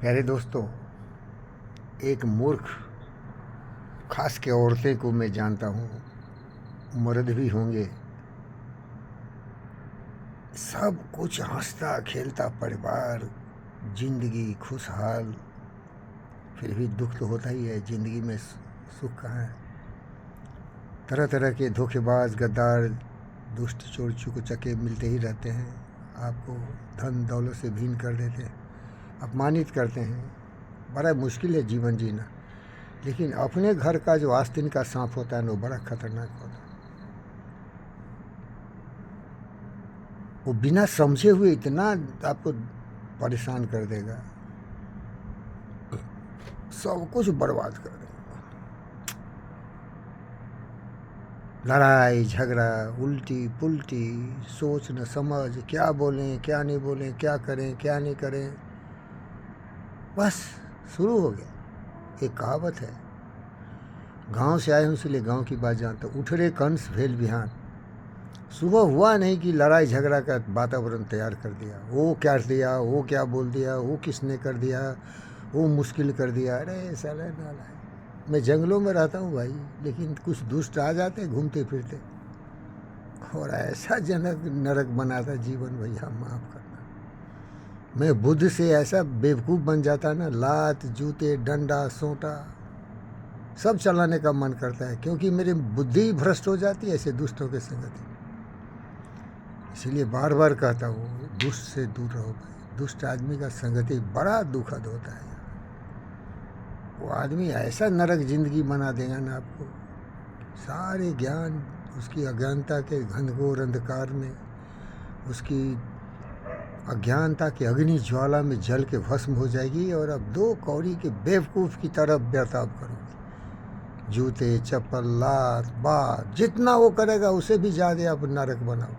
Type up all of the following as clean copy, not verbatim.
प्यारे दोस्तों, एक मूर्ख खास के औरतें को मैं जानता हूँ, मर्द भी होंगे, सब कुछ हंसता खेलता परिवार, जिंदगी खुशहाल। फिर भी दुख तो होता ही है, जिंदगी में सुख कहाँ है। तरह तरह के धोखेबाज, गद्दार, दुष्ट, चोर चुके मिलते ही रहते हैं। आपको धन दौलत से भीन कर देते हैं, अपमानित करते हैं। बड़ा मुश्किल है जीवन जीना। लेकिन अपने घर का जो आस्तीन का सांप होता है वो बड़ा खतरनाक होता है। वो बिना समझे हुए इतना आपको परेशान कर देगा, सब कुछ बर्बाद कर देगा। लड़ाई झगड़ा, उल्टी पुल्टी, सोच न समझ, क्या बोलें क्या नहीं बोलें, क्या करें क्या नहीं करें, बस शुरू हो गया। एक कहावत है, गांव से आए हूँ इसलिए गांव की बात जानता हूँ। उठ रे कंस भेल बिहान। सुबह हुआ नहीं कि लड़ाई झगड़ा का वातावरण तैयार कर दिया। वो क्या दिया, वो क्या बोल दिया, वो किसने कर दिया, वो मुश्किल कर दिया। अरे साला नाला है। मैं जंगलों में रहता हूँ भाई, लेकिन कुछ दुष्ट आ जाते घूमते फिरते और ऐसा जनक नरक बनाता जीवन। भैया माफ़ करना, मैं बुद्ध से ऐसा बेवकूफ़ बन जाता ना, लात जूते डंडा सोटा सब चलाने का मन करता है, क्योंकि मेरी बुद्धि भ्रष्ट हो जाती है ऐसे दुष्टों के संगति। इसीलिए बार बार कहता हूँ, दुष्ट से दूर रहो भाई। दुष्ट आदमी का संगति बड़ा दुखद होता है। वो आदमी ऐसा नरक जिंदगी बना देगा ना आपको। सारे ज्ञान उसकी अज्ञानता के घनघोर अंधकार में, उसकी अज्ञानता की अग्नि ज्वाला में जल के भस्म हो जाएगी। और अब दो कौड़ी के बेवकूफ़ की तरफ बर्ताव करोगे। जूते चप्पल लात बात जितना वो करेगा उससे भी ज़्यादा आप नरक बनाओ।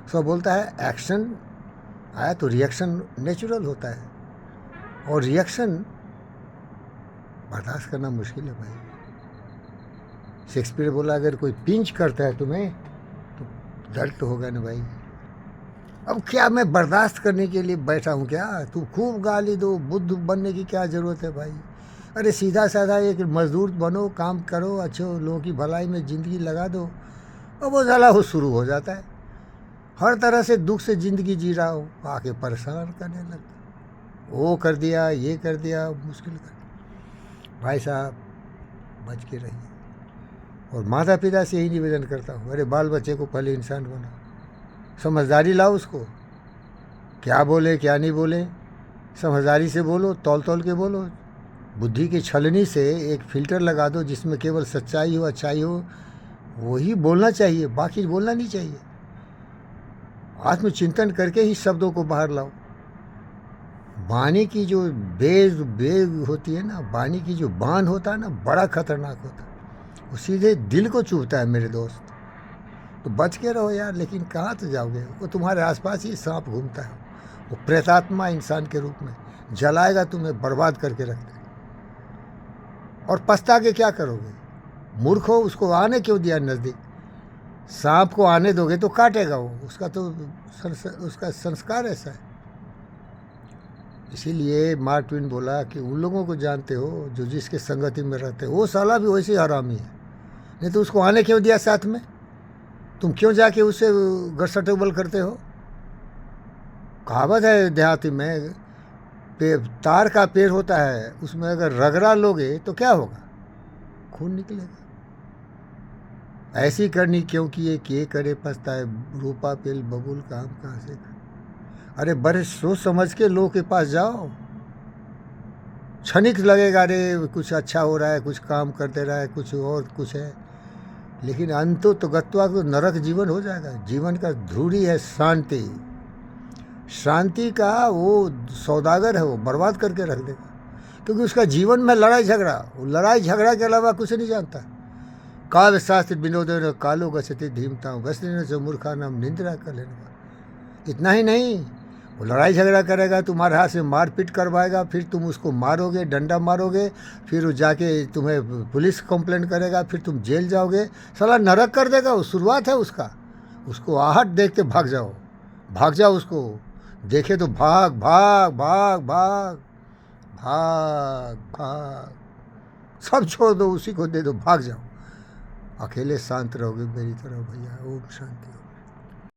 सब बोलता है एक्शन आया तो रिएक्शन नेचुरल होता है, और रिएक्शन बर्दाश्त करना मुश्किल है भाई। शेक्सपियर बोला, अगर कोई पिंच करता है तुम्हें तो दर्द तो होगा ना भाई। अब क्या मैं बर्दाश्त करने के लिए बैठा हूँ क्या? तू खूब गाली दो, बुद्ध बनने की क्या ज़रूरत है भाई। अरे सीधा साधा एक मज़दूर बनो, काम करो, अच्छे लोगों की भलाई में ज़िंदगी लगा दो। और वो साला वो शुरू हो जाता है, हर तरह से दुख से ज़िंदगी जी रहा हो, आके परेशान करने लगता। वो कर दिया, ये कर दिया, मुश्किल कर। भाई साहब बच के रहिए। और माता पिता से यही निवेदन करता हूँ, अरे बाल बच्चे को पहले इंसान बनाओ, समझदारी लाओ उसको। क्या बोले क्या नहीं बोले, समझदारी से बोलो, तौल तौल के बोलो। बुद्धि की छलनी से एक फ़िल्टर लगा दो जिसमें केवल सच्चाई हो, अच्छाई हो, वही बोलना चाहिए, बाकी बोलना नहीं चाहिए। आत्मचिंतन करके ही शब्दों को बाहर लाओ। वाणी की जो बेग होती है ना, वाणी की जो बाण होता है ना, बड़ा खतरनाक होता है। वो सीधे दिल को चुभता है मेरे दोस्त। तो बच के रहो यार। लेकिन कहाँ तो जाओगे, वो तुम्हारे आसपास ही सांप घूमता है। वो प्रेतात्मा इंसान के रूप में जलाएगा, तुम्हें बर्बाद करके रख देगा। और पछता के क्या करोगे? मूर्ख हो, उसको आने क्यों दिया नज़दीक? सांप को आने दोगे तो काटेगा वो, उसका तो उसका संस्कार ऐसा है। इसीलिए मार्क ट्वेन बोला कि उन लोगों को जानते हो जो जिसके संगति में रहते हो, वो साला भी वैसे हरामी है। नहीं तो उसको आने क्यों दिया साथ में? तुम क्यों जाके उससे गटसटेबल करते हो? कहावत है देहाती में, तार का पेड़ होता है, उसमें अगर रगड़ा लोगे तो क्या होगा? खून निकलेगा। ऐसी करनी क्यों किए करे पछताए, रूपा पेल बबूल काम कहाँ से कर। अरे बड़े सोच समझ के लोग के पास जाओ। क्षणिक लगेगा, अरे कुछ अच्छा हो रहा है, कुछ काम करते रहा है, कुछ और कुछ है, लेकिन अंतो तो गत्वा को नरक जीवन हो जाएगा। जीवन का ध्रुवी है शांति। शांति का वो सौदागर है, वो बर्बाद करके रख देगा, क्योंकि उसका जीवन में लड़ाई झगड़ा, वो लड़ाई झगड़ा के अलावा कुछ नहीं जानता। काव्य शास्त्र विनोद कालो गति धीमता गति मूर्खा नाम निंद्रा कर लेना। इतना ही नहीं, वो लड़ाई झगड़ा करेगा, तुम्हारे हाथ से मारपीट करवाएगा, फिर तुम उसको मारोगे, डंडा मारोगे, फिर वो जाके तुम्हें पुलिस कंप्लेंट करेगा, फिर तुम जेल जाओगे। साला नरक कर देगा। वो शुरुआत है उसका। उसको आहट देख के भाग जाओ, भाग जाओ। उसको देखे तो भाग भाग भाग भाग। भाग भाग, सब छोड़ दो, उसी को दे दो, भाग जाओ। अकेले शांत रहोगे मेरी तरह भैया। ओम शांति।